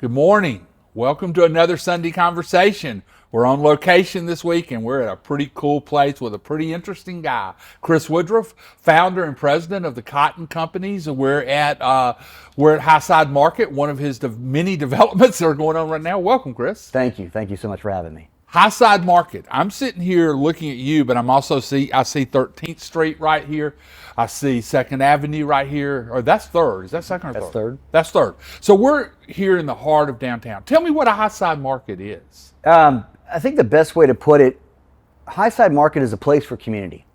Good morning. Welcome to another Sunday Conversation. We're on location this week and we're at a pretty cool place with a pretty interesting guy. Chris Woodruff, founder and president of the Cotton Companies. And we're at Highside Market, one of his many developments that are going on right now. Welcome, Chris. Thank you. Thank you so much for having me. Highside Market. I'm sitting here looking at you, but I see 13th Street right here. I see 2nd Avenue right here. Or that's 3rd. Is that 2nd or 3rd? That's 3rd. That's 3rd. So we're here in the heart of downtown. Tell me what a Highside Market is. I think the best way to put it, Highside Market is a place for community.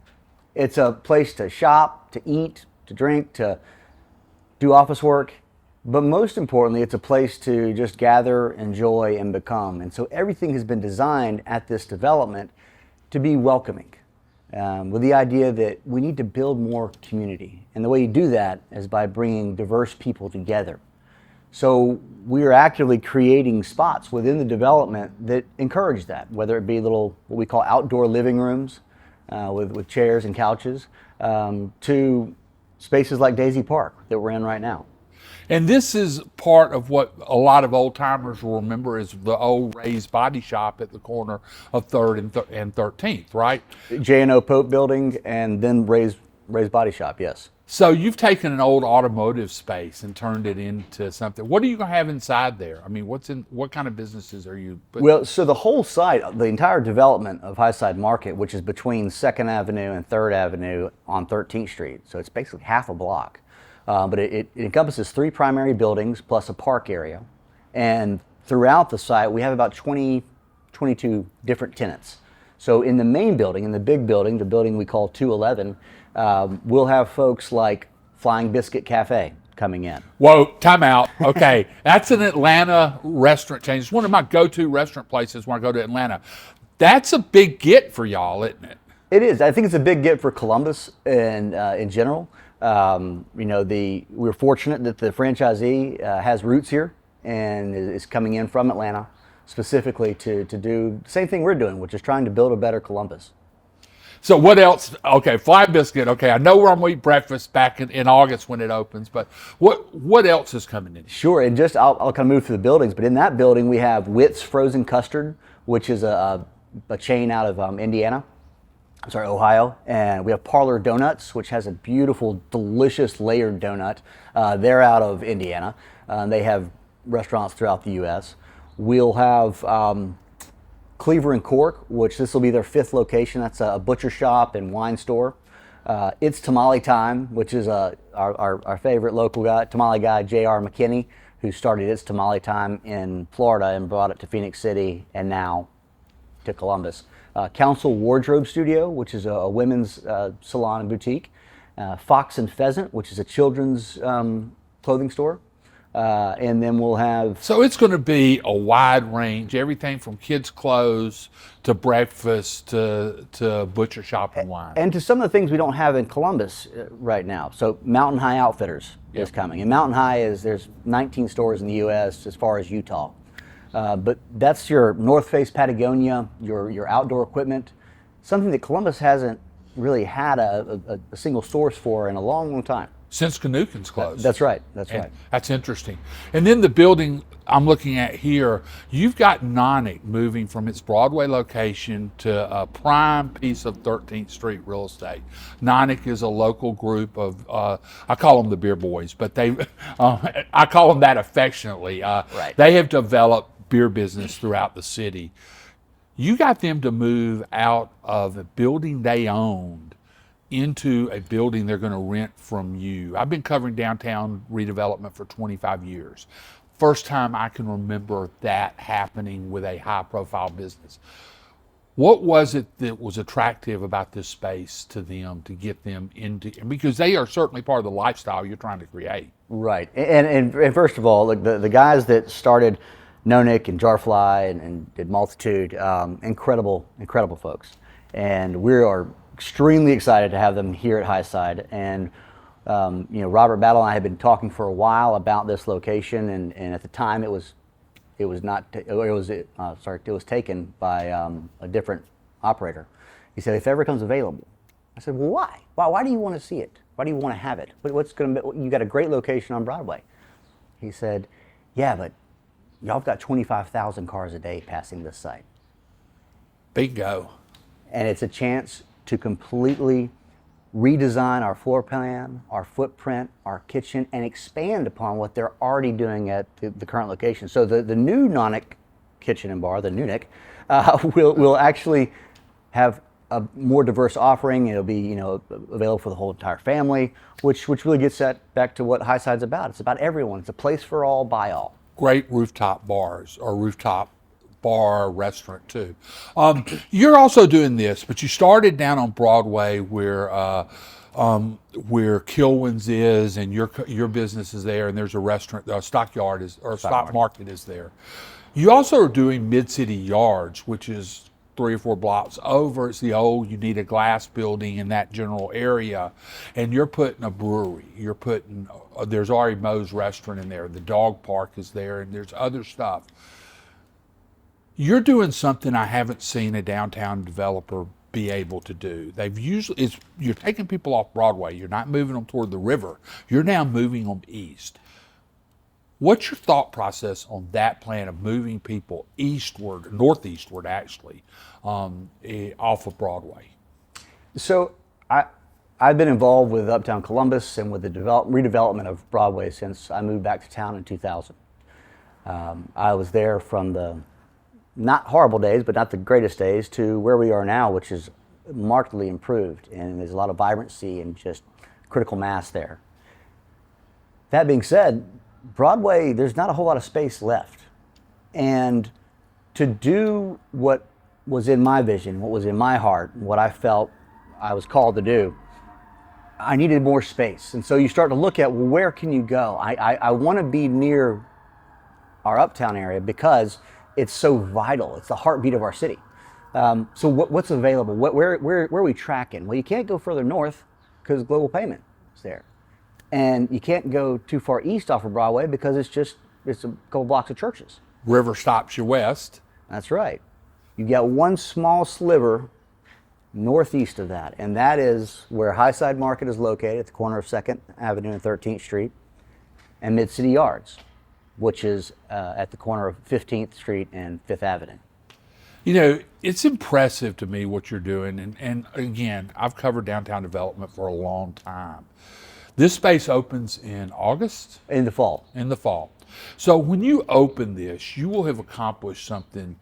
It's a place to shop, to eat, to drink, to do office work. But most importantly, it's a place to just gather, enjoy, and become. And so everything has been designed at this development to be welcoming, with the idea that we need to build more community. And the way you do that is by bringing diverse people together. So we are actively creating spots within the development that encourage that, whether it be little, what we call outdoor living rooms with chairs and couches, to spaces like Daisy Park that we're in right now. And this is part of what a lot of old timers will remember is the old Ray's Body Shop at the corner of 3rd and 13th, right? J&O Pope Building and then Ray's Body Shop, yes. So you've taken an old automotive space and turned it into something. What are you going to have inside there? I mean, what kind of businesses are you putting? Well, so the whole site, the entire development of Highside Market, which is between 2nd Avenue and 3rd Avenue on 13th Street, so it's basically half a block. But it encompasses 3 primary buildings plus a park area. And throughout the site, we have about 22 different tenants. So in the main building, in the big building, the building we call 211, we'll have folks like Flying Biscuit Cafe coming in. Whoa, time out. Okay, that's an Atlanta restaurant chain. It's one of my go-to restaurant places when I go to Atlanta. That's a big get for y'all, isn't it? It is. I think it's a big get for Columbus and in general. We're fortunate that the franchisee has roots here and is coming in from Atlanta specifically to do the same thing we're doing, which is trying to build a better Columbus. So what else? Okay, Fly Biscuit. Okay, I know we're going to eat breakfast back in August when it opens, but what else is coming in? Sure, and I'll kind of move through the buildings, but in that building we have Witt's Frozen Custard, which is a chain out of Ohio, and we have Parlor Donuts, which has a beautiful, delicious layered donut. They're out of Indiana. They have restaurants throughout the U.S. We'll have Cleaver and Cork, which this will be their 5th location. That's a butcher shop and wine store. It's Tamale Time, which is our favorite local guy, tamale guy, J.R. McKinney, who started It's Tamale Time in Florida and brought it to Phoenix City and now to Columbus. Council Wardrobe Studio, which is a women's salon and boutique. Fox and Pheasant, which is a children's clothing store. And then we'll have... So it's going to be a wide range, everything from kids' clothes to breakfast to butcher shop and wine. And to some of the things we don't have in Columbus right now. So Mountain High Outfitters is coming. And Mountain High there's 19 stores in the U.S. as far as Utah. But that's your North Face Patagonia, your outdoor equipment, something that Columbus hasn't really had a single source for in a long, long time. Since Canuckin's closed. That's right. Right. That's interesting. And then the building I'm looking at here, you've got Nonic moving from its Broadway location to a prime piece of 13th Street real estate. Nonic is a local group of, I call them the Beer Boys, but I call them that affectionately. Right. They have developed beer business throughout the city. You got them to move out of a building they owned into a building they're going to rent from you. I've been covering downtown redevelopment for 25 years. First time I can remember that happening with a high-profile business. What was it that was attractive about this space to them to get them into, because they are certainly part of the lifestyle you're trying to create. Right. And first of all, the guys that started Nonic and Jarfly and did Multitude, incredible folks. And we are extremely excited to have them here at Highside. And Robert Battle and I had been talking for a while about this location, and at the time it was taken by a different operator. He said, if it ever comes available. I said, well, why? Why do you want to see it? Why do you want to have it? You got a great location on Broadway. He said, yeah, but y'all have got 25,000 cars a day passing this site. Bingo. And it's a chance to completely redesign our floor plan, our footprint, our kitchen, and expand upon what they're already doing at the current location. So the new Nonic kitchen and bar, the Nunic, will actually have a more diverse offering. It'll be available for the whole entire family, which really gets back to what Highside's about. It's about everyone. It's a place for all, by all. Great rooftop bars or rooftop bar restaurant too. You're also doing this, but you started down on Broadway where Kilwin's is, and your business is there, and there's a restaurant, Stockyard is, or Stock Market is there. You also are doing Mid-City Yards, which is 3 or 4 blocks over. It's the old Unita Glass building in that general area, and you're putting a brewery. You're putting there's Ari Moe's restaurant in there. The dog park is there, and there's other stuff. You're doing something I haven't seen a downtown developer be able to do. You're taking people off Broadway. You're not moving them toward the river. You're now moving them east. What's your thought process on that plan of moving people eastward, northeastward actually, off of Broadway? So I've been involved with Uptown Columbus and with the redevelopment of Broadway since I moved back to town in 2000. I was there from the not horrible days, but not the greatest days, to where we are now, which is markedly improved, and there's a lot of vibrancy and just critical mass there. That being said, Broadway, there's not a whole lot of space left. And to do what was in my vision, what was in my heart, what I felt I was called to do, I needed more space. And so you start to look at, well, where can you go? I want to be near our Uptown area because it's so vital. It's the heartbeat of our city. So what's available? Where are we tracking? Well, you can't go further north because Global Payment is there. And you can't go too far east off of Broadway because it's a couple blocks of churches. River stops you west. That's right. You got one small sliver northeast of that, and that is where Highside Market is located at the corner of 2nd Avenue and 13th Street, and Mid-City Yards, which is at the corner of 15th Street and 5th Avenue. You know, it's impressive to me what you're doing. And again, I've covered downtown development for a long time. This space opens in August? In the fall. In the fall. So when you open this, you will have accomplished something.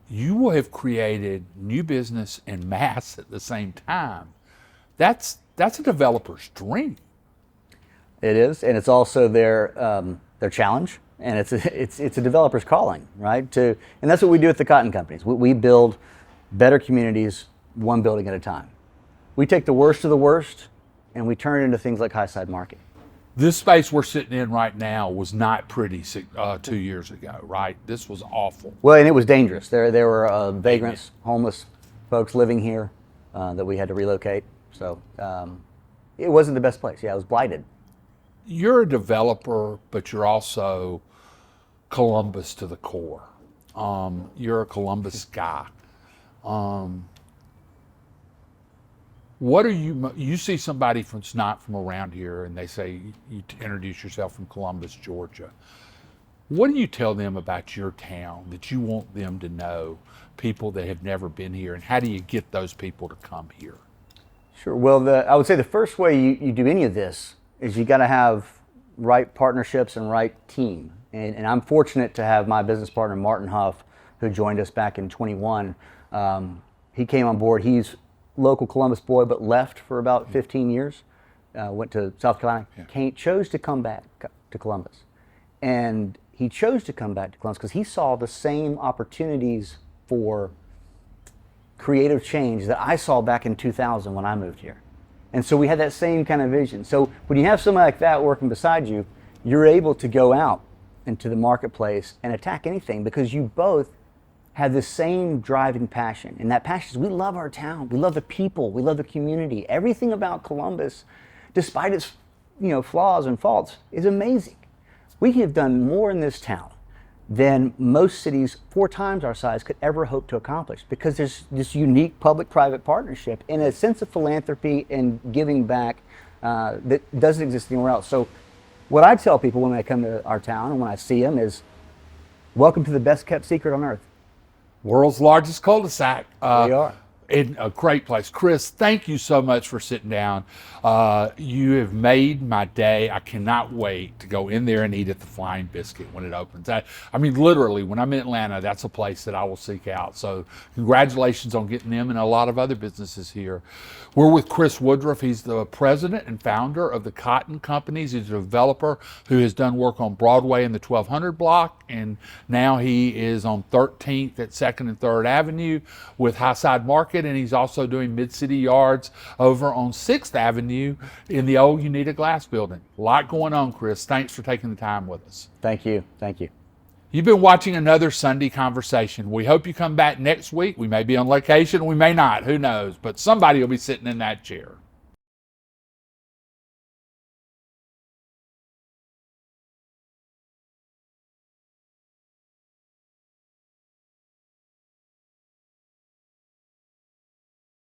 You will have created new business and mass at the same time. That's a developer's dream. It is, and it's also their challenge. And it's a developer's calling, right? And that's what we do at the Cotton Companies. We build better communities, one building at a time. We take the worst of the worst, and we turn it into things like Highside Market. This space we're sitting in right now was not pretty 2 years ago, right? This was awful. Well, and it was dangerous. There were vagrants, homeless folks living here that we had to relocate. So it wasn't the best place. Yeah, it was blighted. You're a developer, but you're also Columbus to the core. You're a Columbus guy. What are you see somebody that's not from around here and they say, you introduce yourself from Columbus, Georgia. What do you tell them about your town that you want them to know, people that have never been here, and how do you get those people to come here? Sure. Well, I would say the first way you do any of this is you got to have right partnerships and right team. And I'm fortunate to have my business partner, Martin Huff, who joined us back in 21. He came on board. He's local Columbus boy, but left for about 15 years. Went to South Carolina. Yeah. Chose to come back to Columbus. And he chose to come back to Columbus because he saw the same opportunities for creative change that I saw back in 2000 when I moved here. And so we had that same kind of vision. So when you have somebody like that working beside you, you're able to go out into the marketplace and attack anything because you both have the same driving passion. And that passion is we love our town, we love the people, we love the community. Everything about Columbus, despite its flaws and faults, is amazing. We have done more in this town than most cities 4 times our size could ever hope to accomplish because there's this unique public-private partnership and a sense of philanthropy and giving back that doesn't exist anywhere else. So what I tell people when they come to our town and when I see them is Welcome to the best kept secret on earth. World's largest cul-de-sac. We are. In a great place. Chris, thank you so much for sitting down. You have made my day. I cannot wait to go in there and eat at the Flying Biscuit when it opens. I mean, literally, when I'm in Atlanta, that's a place that I will seek out. So congratulations on getting them and a lot of other businesses here. We're with Chris Woodruff. He's the president and founder of the Cotton Companies. He's a developer who has done work on Broadway in the 1200 block, and now he is on 13th at 2nd and 3rd Avenue with Highside Market. And he's also doing Mid-City Yards over on 6th Avenue in the old Unita Glass building. A lot going on, Chris. Thanks for taking the time with us. Thank you. Thank you. You've been watching another Sunday Conversation. We hope you come back next week. We may be on location, we may not, who knows, but somebody will be sitting in that chair.